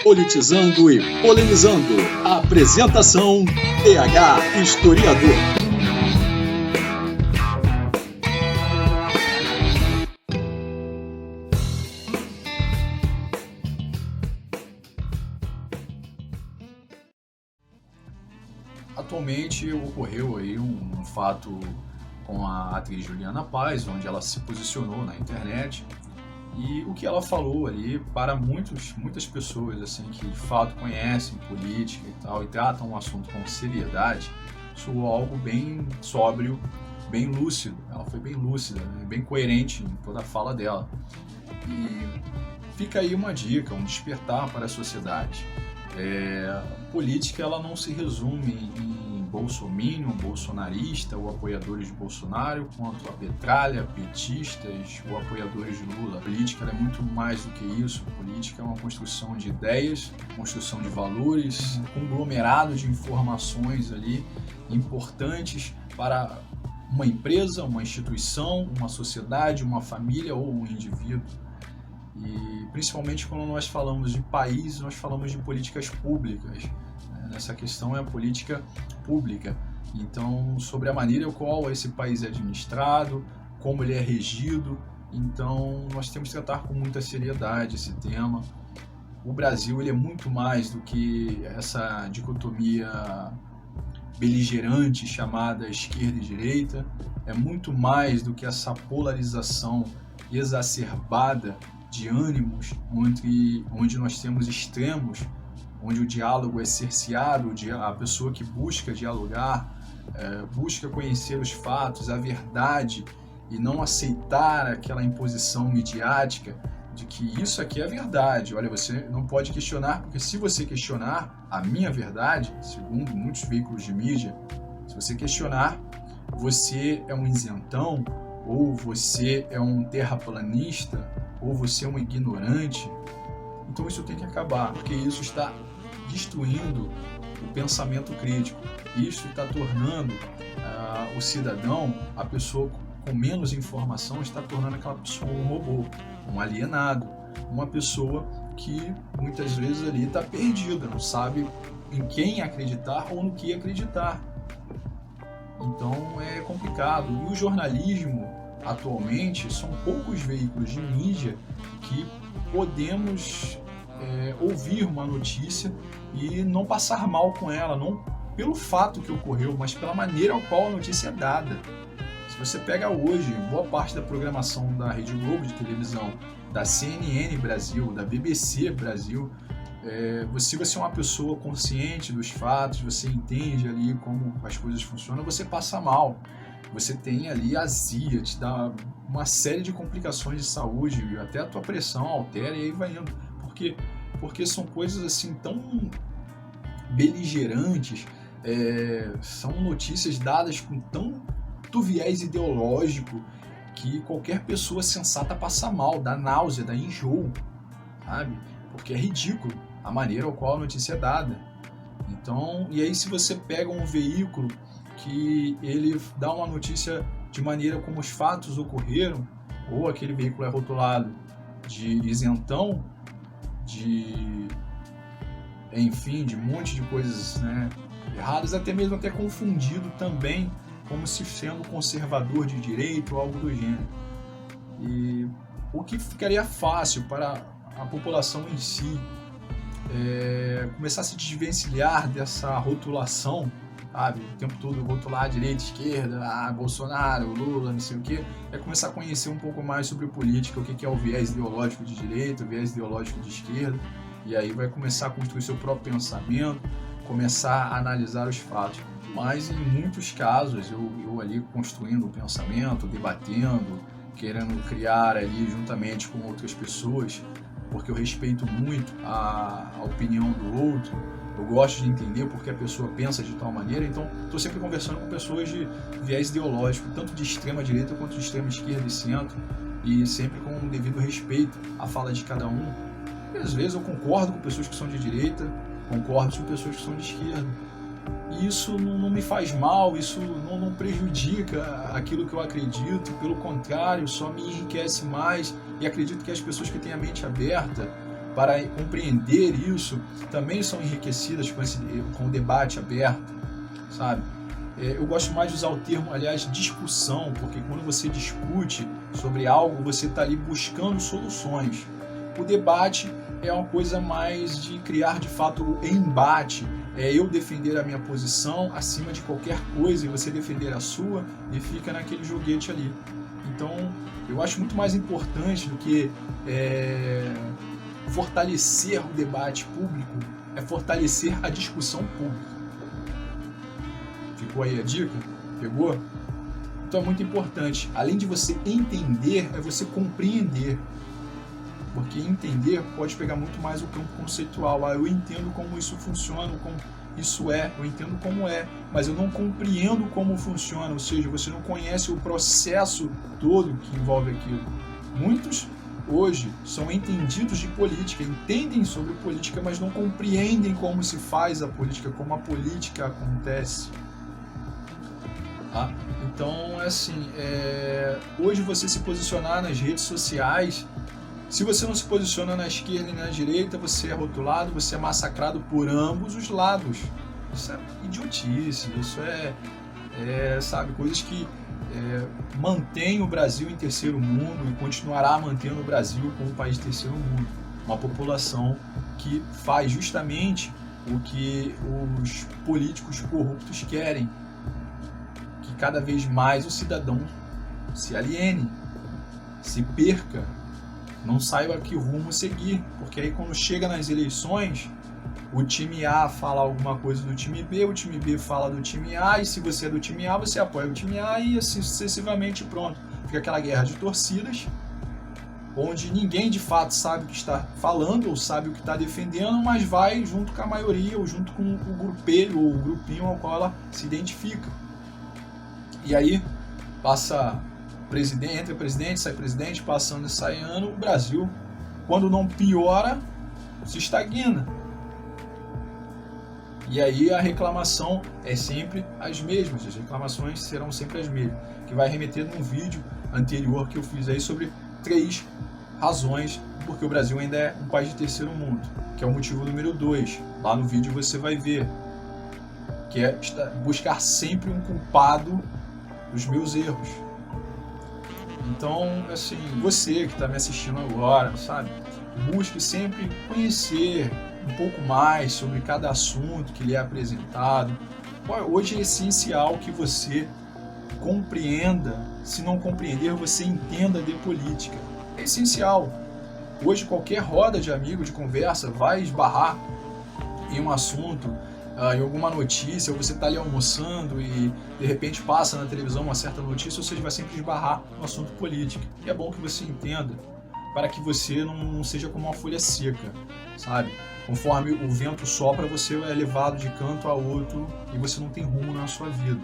Politizando e polemizando. Apresentação: PH Historiador. Atualmente ocorreu aí um fato com a atriz Juliana Paz, onde ela se posicionou na internet. E o que ela falou ali, para muitas pessoas assim que de fato conhecem política e tal, e tratam o assunto com seriedade, soou algo bem sóbrio, bem lúcido. Ela foi bem lúcida, né? Bem coerente em toda a fala dela. E fica aí uma dica, um despertar para a sociedade. Política ela não se resume em bolsominion, bolsonarista ou apoiadores de Bolsonaro, quanto a petralha, petistas ou apoiadores de Lula. A política ela é muito mais do que isso. A política é uma construção de ideias, construção de valores, um conglomerado de informações ali importantes para uma empresa, uma instituição, uma sociedade, uma família ou um indivíduo. E principalmente quando nós falamos de país, nós falamos de políticas públicas. Nessa questão é a política pública. Então, sobre a maneira qual esse país é administrado, como ele é regido. Então, nós temos que tratar com muita seriedade esse tema. O Brasil ele é muito mais do que essa dicotomia beligerante chamada esquerda e direita. É muito mais do que essa polarização exacerbada de ânimos, onde nós temos extremos, onde o diálogo é cerceado, a pessoa que busca dialogar, busca conhecer os fatos, a verdade, e não aceitar aquela imposição midiática de que isso aqui é verdade. Olha, você não pode questionar, porque se você questionar a minha verdade, segundo muitos veículos de mídia, se você questionar, você é um isentão, ou você é um terraplanista, ou você é um ignorante. Então isso tem que acabar, porque isso está destruindo o pensamento crítico. Isso está tornando o cidadão, a pessoa com menos informação, está tornando aquela pessoa um robô, um alienado, uma pessoa que muitas vezes ali está perdida, não sabe em quem acreditar ou no que acreditar. Então é complicado. E o jornalismo, atualmente, são poucos veículos de mídia que podemos ouvir uma notícia e não passar mal com ela, não pelo fato que ocorreu, mas pela maneira ao qual a notícia é dada. Se você pega hoje boa parte da programação da Rede Globo de televisão, da CNN Brasil, da BBC Brasil, se você é uma pessoa consciente dos fatos, você entende ali como as coisas funcionam, você passa mal. Você tem ali azia, te dá uma série de complicações de saúde, até a tua pressão altera e aí vai indo. Porque são coisas assim tão beligerantes, são notícias dadas com tanto viés ideológico que qualquer pessoa sensata passa mal, dá náusea, dá enjoo, sabe? Porque é ridículo a maneira ao qual a notícia é dada. Então, e aí se você pega um veículo que ele dá uma notícia de maneira como os fatos ocorreram, ou aquele veículo é rotulado de isentão, de um monte de coisas, né, erradas, até mesmo confundido também como se sendo conservador de direito ou algo do gênero. E o que ficaria fácil para a população em si começar a se desvencilhar dessa rotulação, sabe, o tempo todo rotular direita, esquerda, Bolsonaro, Lula, não sei o que, começar a conhecer um pouco mais sobre política, o que é o viés ideológico de direita, o viés ideológico de esquerda, e aí vai começar a construir seu próprio pensamento, começar a analisar os fatos. Mas em muitos casos, eu ali construindo o pensamento, debatendo, querendo criar ali juntamente com outras pessoas, porque eu respeito muito a opinião do outro, eu gosto de entender porque a pessoa pensa de tal maneira, então estou sempre conversando com pessoas de viés ideológico, tanto de extrema direita quanto de extrema esquerda e centro, e sempre com um devido respeito à fala de cada um. E às vezes eu concordo com pessoas que são de direita, concordo com pessoas que são de esquerda. E isso não me faz mal, isso não prejudica aquilo que eu acredito, pelo contrário, só me enriquece mais, e acredito que as pessoas que têm a mente aberta para compreender isso, também são enriquecidas com o debate aberto, sabe? Eu gosto mais de usar o termo, aliás, discussão, porque quando você discute sobre algo, você está ali buscando soluções. O debate é uma coisa mais de criar, de fato, o embate. É eu defender a minha posição acima de qualquer coisa e você defender a sua, e fica naquele joguete ali. Então, eu acho muito mais importante do que fortalecer o debate público, é fortalecer a discussão pública. Ficou aí a dica? Pegou? Então é muito importante. Além de você entender, é você compreender. Porque entender pode pegar muito mais o campo conceitual. Eu entendo como isso funciona, como isso é, eu entendo como é, mas eu não compreendo como funciona, ou seja, você não conhece o processo todo que envolve aquilo. Muitos hoje são entendidos de política, entendem sobre política, mas não compreendem como se faz a política, como a política acontece. Tá? Então, assim, hoje você se posicionar nas redes sociais, se você não se posiciona na esquerda e na direita, você é rotulado, você é massacrado por ambos os lados. Isso é idiotice, isso sabe, coisas que mantém o Brasil em terceiro mundo e continuará mantendo o Brasil como um país de terceiro mundo. Uma população que faz justamente o que os políticos corruptos querem, que cada vez mais o cidadão se aliene, se perca, não saiba que rumo seguir, porque aí quando chega nas eleições, o time A fala alguma coisa do time B, o time B fala do time A, e se você é do time A, você apoia o time A, e assim sucessivamente, pronto. Fica aquela guerra de torcidas, onde ninguém de fato sabe o que está falando, ou sabe o que está defendendo, mas vai junto com a maioria, ou junto com o grupelho, ou o grupinho ao qual ela se identifica. E aí, entra presidente, sai presidente, passando e sai ano, o Brasil, quando não piora, se estagna. E aí a reclamação é sempre as mesmas, as reclamações serão sempre as mesmas, que vai remeter num vídeo anterior que eu fiz aí sobre 3 razões porque o Brasil ainda é um país de terceiro mundo, que é o motivo número 2. Lá no vídeo você vai ver, que é buscar sempre um culpado dos meus erros. Então, assim, você que está me assistindo agora, sabe, busque sempre conhecer um pouco mais sobre cada assunto que lhe é apresentado. Hoje é essencial que você compreenda, se não compreender, você entenda de política. É essencial. Hoje qualquer roda de amigo, de conversa, vai esbarrar em um assunto, em alguma notícia, ou você está ali almoçando e de repente passa na televisão uma certa notícia, ou seja, vai sempre esbarrar no assunto político. E é bom que você entenda, para que você não seja como uma folha seca, sabe? Conforme o vento sopra, você é levado de canto a outro e você não tem rumo na sua vida.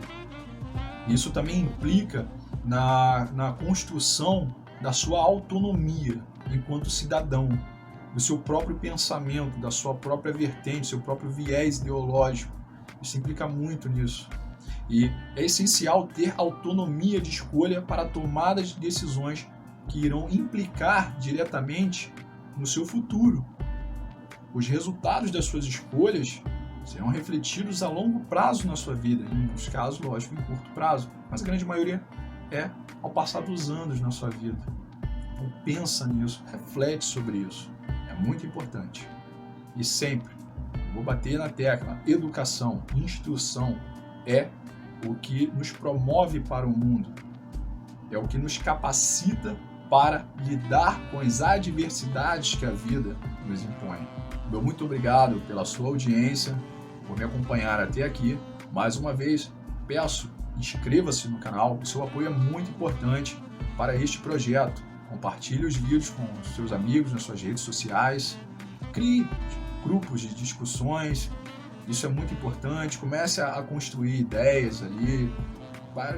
Isso também implica na construção da sua autonomia enquanto cidadão, do seu próprio pensamento, da sua própria vertente, seu próprio viés ideológico. Isso implica muito nisso. E é essencial ter autonomia de escolha para a tomada de decisões que irão implicar diretamente no seu futuro. Os resultados das suas escolhas serão refletidos a longo prazo na sua vida, em muitos casos, lógico, em curto prazo, mas a grande maioria é ao passar dos anos na sua vida. Então pensa nisso, reflete sobre isso, é muito importante. E sempre, vou bater na tecla, educação, instrução é o que nos promove para o mundo, é o que nos capacita para lidar com as adversidades que a vida nos impõe. Meu muito obrigado pela sua audiência, por me acompanhar até aqui. Mais uma vez, peço, inscreva-se no canal, o seu apoio é muito importante para este projeto. Compartilhe os vídeos com os seus amigos nas suas redes sociais, crie grupos de discussões, isso é muito importante. Comece a construir ideias ali,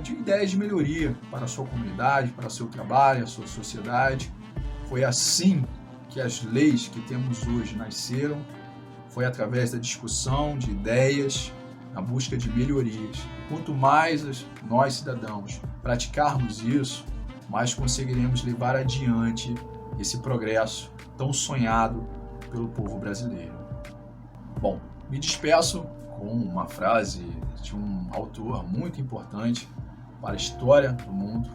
ideias de melhoria para a sua comunidade, para o seu trabalho, a sua sociedade. Foi assim que as leis que temos hoje nasceram, foi através da discussão de ideias, na busca de melhorias. Quanto mais nós, cidadãos, praticarmos isso, mais conseguiremos levar adiante esse progresso tão sonhado pelo povo brasileiro. Bom, me despeço com uma frase de um autor muito importante para a história do mundo,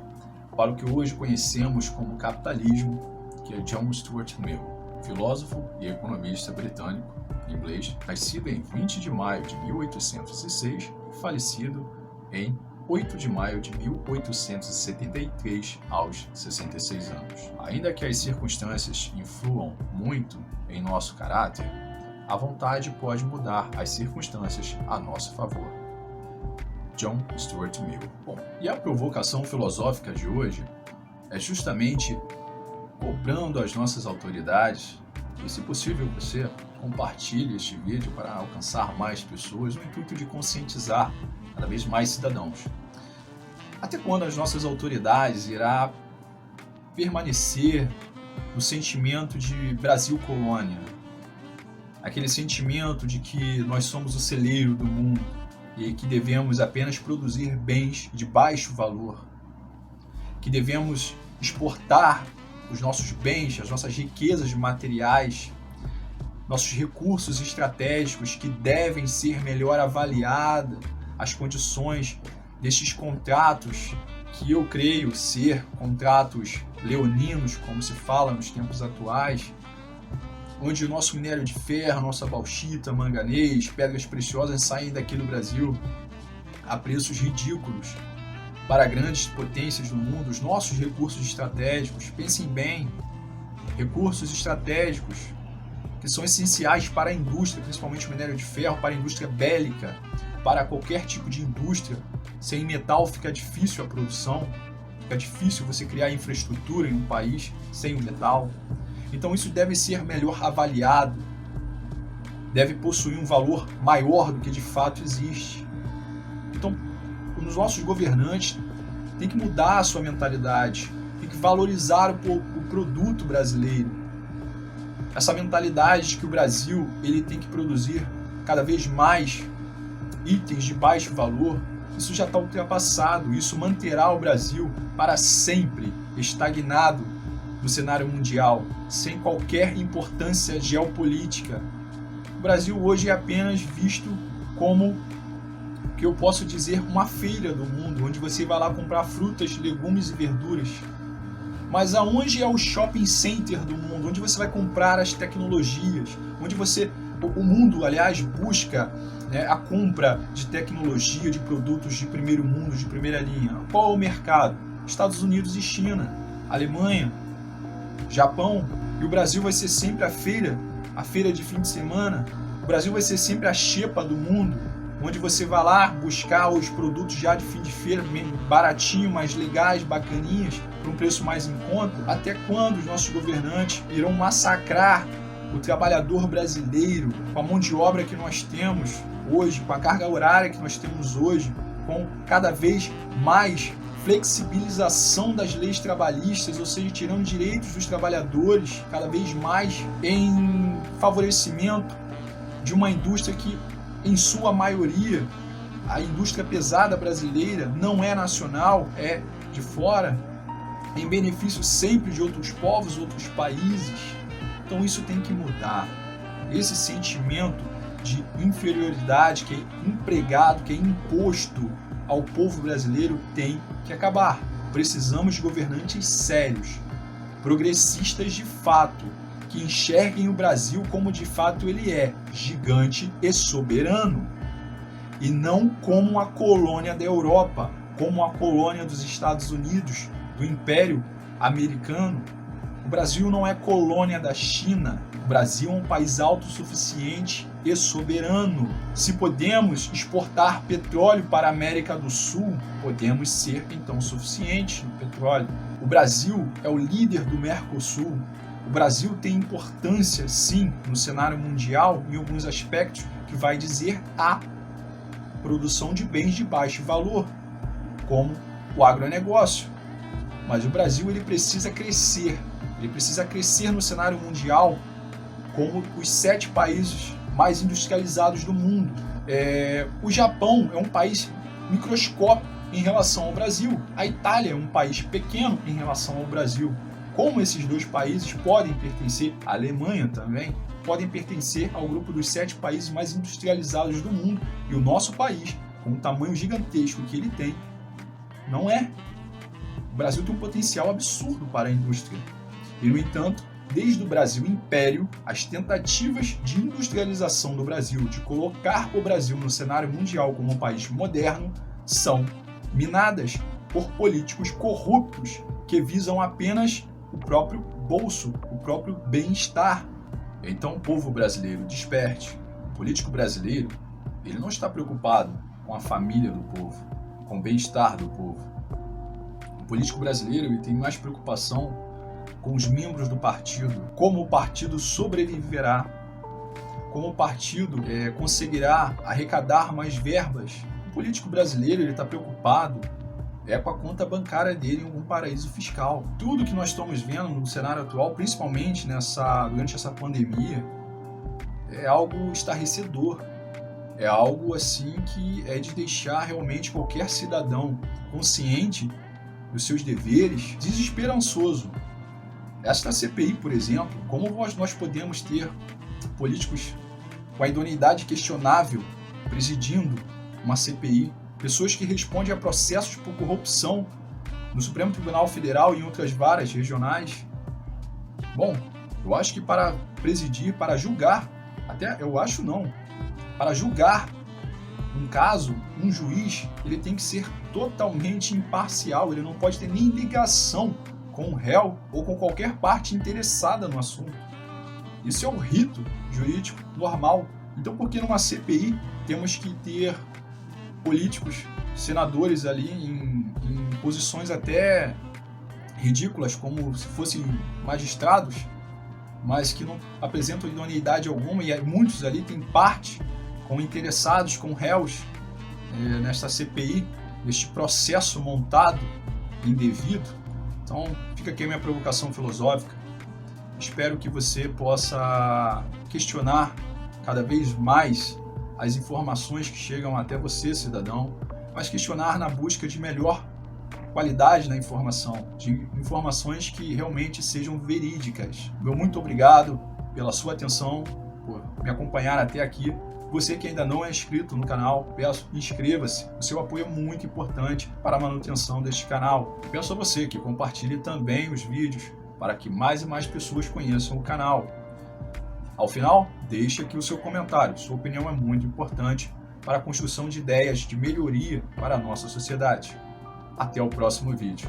para o que hoje conhecemos como capitalismo, que é John Stuart Mill, filósofo e economista britânico, inglês, nascido em 20 de maio de 1806 e falecido em 8 de maio de 1873, aos 66 anos. Ainda que as circunstâncias influam muito em nosso caráter, a vontade pode mudar as circunstâncias a nosso favor. John Stuart Mill. Bom, e a provocação filosófica de hoje é justamente cobrando as nossas autoridades e, se possível, você compartilhe este vídeo para alcançar mais pessoas no intuito de conscientizar cada vez mais cidadãos. Até quando as nossas autoridades irá permanecer no sentimento de Brasil colônia? Aquele sentimento de que nós somos o celeiro do mundo e que devemos apenas produzir bens de baixo valor, que devemos exportar os nossos bens, as nossas riquezas materiais, nossos recursos estratégicos que devem ser melhor avaliadas, as condições destes contratos que eu creio ser contratos leoninos, como se fala nos tempos atuais, onde o nosso minério de ferro, nossa bauxita, manganês, pedras preciosas saem daqui do Brasil a preços ridículos para grandes potências do mundo, os nossos recursos estratégicos, pensem bem, recursos estratégicos que são essenciais para a indústria, principalmente o minério de ferro, para a indústria bélica, para qualquer tipo de indústria. Sem metal fica difícil a produção, fica difícil você criar infraestrutura em um país sem o metal. Então isso deve ser melhor avaliado, deve possuir um valor maior do que de fato existe. Então, os nossos governantes têm que mudar a sua mentalidade, têm que valorizar o produto brasileiro. Essa mentalidade de que o Brasil ele tem que produzir cada vez mais itens de baixo valor, isso já está ultrapassado. Isso manterá o Brasil para sempre estagnado no cenário mundial, sem qualquer importância geopolítica. O Brasil hoje é apenas visto como, que eu posso dizer, uma feira do mundo, onde você vai lá comprar frutas, legumes e verduras. Mas aonde é o shopping center do mundo? Onde você vai comprar as tecnologias? Onde o mundo, aliás, busca a compra de tecnologia, de produtos de primeiro mundo, de primeira linha. Qual é o mercado? Estados Unidos e China, Alemanha, Japão. E o Brasil vai ser sempre a feira de fim de semana. O Brasil vai ser sempre a xepa do mundo, onde você vai lá buscar os produtos já de fim de feira, baratinho, mais legais, bacaninhas, por um preço mais em conta. Até quando os nossos governantes irão massacrar o trabalhador brasileiro com a mão de obra que nós temos hoje, com a carga horária que nós temos hoje, com cada vez mais flexibilização das leis trabalhistas, ou seja, tirando direitos dos trabalhadores cada vez mais em favorecimento de uma indústria que, em sua maioria, a indústria pesada brasileira não é nacional, é de fora, em benefício sempre de outros povos, outros países. Então isso tem que mudar. Esse sentimento de inferioridade que é empregado, que é imposto ao povo brasileiro tem que acabar. Precisamos de governantes sérios, progressistas de fato, que enxerguem o Brasil como de fato ele é, gigante e soberano, e não como a colônia da Europa, como a colônia dos Estados Unidos, do Império Americano. O Brasil não é colônia da China. O Brasil é um país autossuficiente e soberano. Se podemos exportar petróleo para a América do Sul, podemos ser então suficientes no petróleo. O Brasil é o líder do Mercosul. O Brasil tem importância, sim, no cenário mundial, em alguns aspectos, que vai dizer a produção de bens de baixo valor, como o agronegócio. Mas o Brasil ele precisa crescer no cenário mundial como os 7 países mais industrializados do mundo. O Japão é um país microscópico em relação ao Brasil. A Itália é um país pequeno em relação ao Brasil. como esses dois países podem pertencer, a Alemanha também, podem pertencer ao grupo dos 7 países mais industrializados do mundo. E o nosso país, com o tamanho gigantesco que ele tem, não é. O Brasil tem um potencial absurdo para a indústria. E, no entanto, desde o Brasil Império, as tentativas de industrialização do Brasil, de colocar o Brasil no cenário mundial como um país moderno, são minadas por políticos corruptos que visam apenas o próprio bolso, o próprio bem-estar. Então, o povo brasileiro, desperte. O político brasileiro, ele não está preocupado com a família do povo, com o bem-estar do povo. O político brasileiro, ele tem mais preocupação com os membros do partido, como o partido sobreviverá, como o partido conseguirá arrecadar mais verbas. O político brasileiro, ele está preocupado com a conta bancária dele em algum paraíso fiscal. Tudo que nós estamos vendo no cenário atual, principalmente durante essa pandemia, é algo estarrecedor. É algo assim que é de deixar realmente qualquer cidadão consciente dos seus deveres desesperançoso. Esta CPI, por exemplo, como nós podemos ter políticos com a idoneidade questionável presidindo uma CPI, pessoas que respondem a processos por corrupção no Supremo Tribunal Federal e em outras varas regionais? Bom, eu acho que para presidir, para julgar, para julgar um caso, um juiz, ele tem que ser totalmente imparcial, ele não pode ter nem ligação com o réu ou com qualquer parte interessada no assunto. Isso é o rito jurídico normal. Então, por que numa CPI temos que ter políticos, senadores ali em posições até ridículas, como se fossem magistrados, mas que não apresentam idoneidade alguma, e muitos ali têm parte com interessados, com réus nesta CPI, neste processo montado indevido? Então, fica aqui a minha provocação filosófica. Espero que você possa questionar cada vez mais as informações que chegam até você, cidadão, mas questionar na busca de melhor qualidade na informação, de informações que realmente sejam verídicas. Meu muito obrigado pela sua atenção, por me acompanhar até aqui. Você que ainda não é inscrito no canal, peço, inscreva-se. O seu apoio é muito importante para a manutenção deste canal. Peço a você que compartilhe também os vídeos para que mais e mais pessoas conheçam o canal. Ao final, deixe aqui o seu comentário. Sua opinião é muito importante para a construção de ideias de melhoria para a nossa sociedade. Até o próximo vídeo.